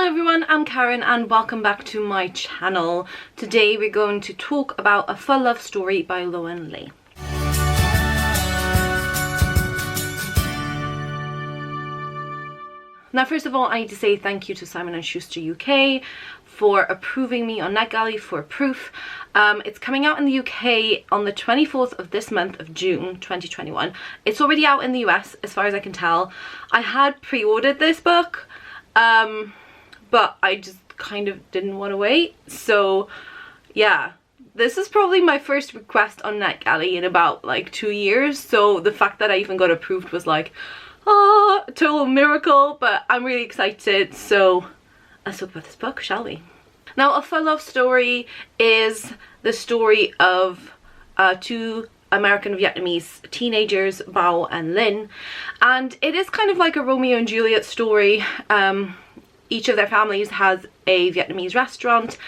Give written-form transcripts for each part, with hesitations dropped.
Hello everyone, I'm Karen and welcome back to my channel. Today we're going to talk about A Phở Love Story by Loan Lee. Now first of all, I need to say thank you to Simon & Schuster UK for approving me on NetGalley for proof. It's coming out in the UK on the 24th of this month of June 2021. It's already out in the US as far as I can tell. I had pre-ordered this book, but I just kind of didn't want to wait. So yeah, this is probably my first request on NetGalley in about like 2 years. So the fact that I even got approved was like, oh, a total miracle. But I'm really excited. So let's talk about this book, shall we? Now, A Phở Love Story is the story of two American Vietnamese teenagers, Bao and Linh, and it is kind of like a Romeo and Juliet story. Each of their families has a Vietnamese restaurant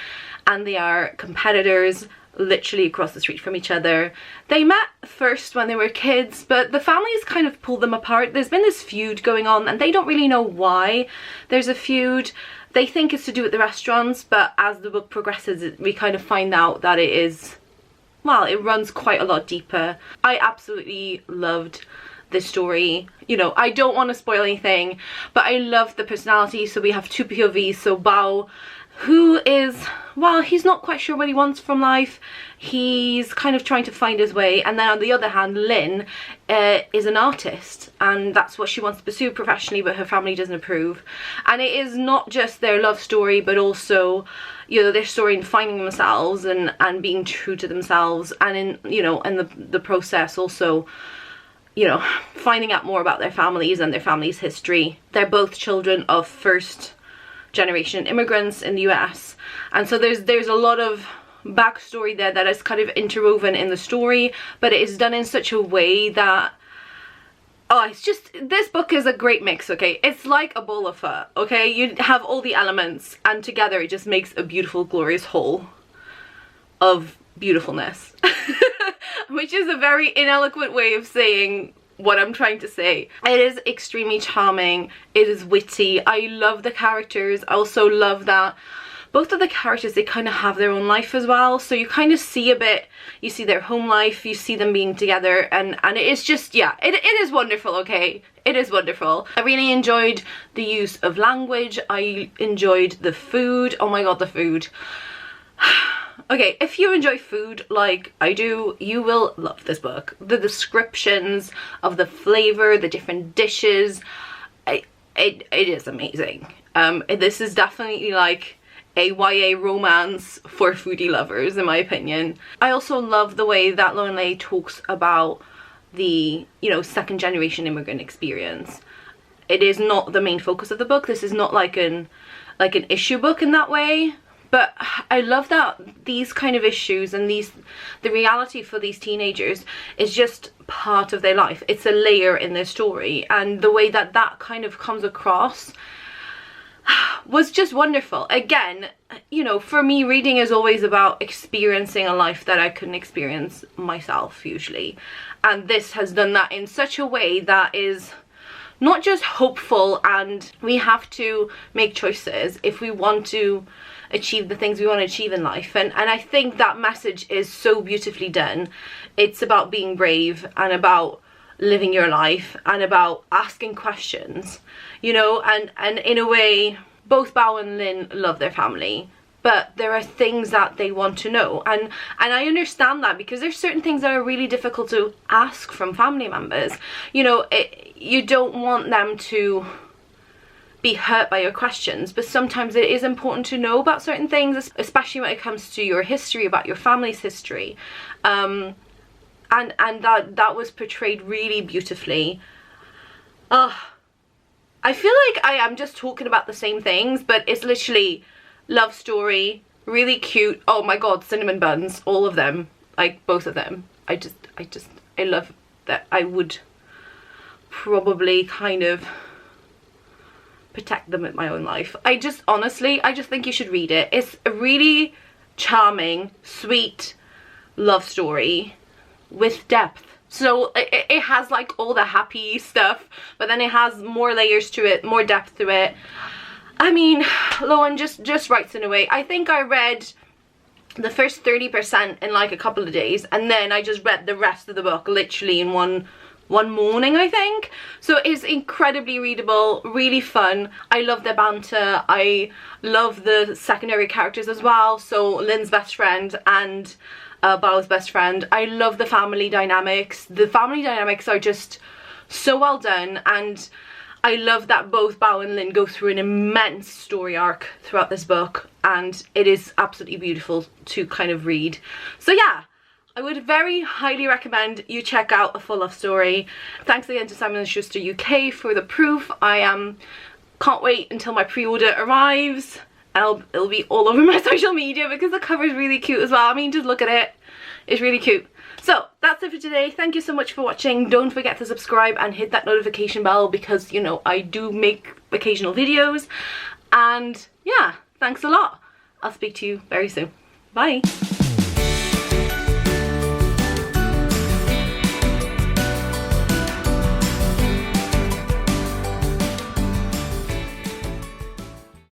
and they are competitors literally across the street from each other. They met first when they were kids, but the families kind of pulled them apart. There's been this feud going on and they don't really know why there's a feud. They think it's to do with the restaurants, but as the book progresses we kind of find out that it is, well, it runs quite a lot deeper. I absolutely loved this story. You know, I don't want to spoil anything, but I love the personality. So we have two POVs. So Bao, who is, well, he's not quite sure what he wants from life. He's kind of trying to find his way. And then on the other hand, Linh is an artist and that's what she wants to pursue professionally, but her family doesn't approve. And it is not just their love story, but also, you know, their story in finding themselves and being true to themselves, and in, you know, and the process also, you know, finding out more about their families and their family's history. They're both children of first generation immigrants in the US, and so there's a lot of backstory there that is kind of interwoven in the story, but it is done in such a way that, oh, it's just, this book is a great mix, okay? It's like a bowl of pho, okay? You have all the elements and together it just makes a beautiful, glorious whole of beautifulness. Which is a very ineloquent way of saying what I'm trying to say. It is extremely charming. It is witty. I love the characters. I also love that both of the characters, they kind of have their own life as well. So you kind of see a bit, you see their home life, you see them being together, and it is just, yeah, it is wonderful, okay? It is wonderful. I really enjoyed the use of language. I enjoyed the food. Oh my god, the food. Okay, if you enjoy food like I do, you will love this book. The descriptions of the flavor, the different dishes, it is amazing. This is definitely like a YA romance for foodie lovers, in my opinion. I also love the way that Loan Lee talks about the, you know, second generation immigrant experience. It is not the main focus of the book. This is not like an issue book in that way. But I love that these kind of issues and the reality for these teenagers is just part of their life. It's a layer in their story, and the way that that kind of comes across was just wonderful. Again, you know, for me, reading is always about experiencing a life that I couldn't experience myself usually. And this has done that in such a way that is not just hopeful, and we have to make choices if we want to achieve the things we want to achieve in life, and I think that message is so beautifully done. It's about being brave and about living your life and about asking questions, you know, and in a way both Bao and Linh love their family, but there are things that they want to know, and I understand that, because there's certain things that are really difficult to ask from family members. You know, you don't want them to be hurt by your questions, but sometimes it is important to know about certain things, especially when it comes to your history, about your family's history, and that was portrayed really beautifully. I feel like I am just talking about the same things, but it's literally love story, really cute. Oh my god, cinnamon buns, all of them, like both of them. I love that. I would probably kind of protect them in my own life. Honestly, I just think you should read it. It's a really charming, sweet love story with depth. So it has like all the happy stuff, but then it has more layers to it, more depth to it. I mean, Lauren just writes in a way. I think I read the first 30% in like a couple of days, and then I just read the rest of the book literally in one morning, I think. So it's incredibly readable, really fun. I love their banter. I love the secondary characters as well. So Lynn's best friend and Bao's best friend. I love the family dynamics. The family dynamics are just so well done, and I love that both Bao and Lynn go through an immense story arc throughout this book, and it is absolutely beautiful to kind of read. So yeah, I would very highly recommend you check out A Phở Love Story. Thanks again to Simon & Schuster UK for the proof. I can't wait until my pre-order arrives, and it'll be all over my social media because the cover is really cute as well. I mean, just look at it. It's really cute. So that's it for today. Thank you so much for watching. Don't forget to subscribe and hit that notification bell because, you know, I do make occasional videos. And yeah, thanks a lot. I'll speak to you very soon. Bye.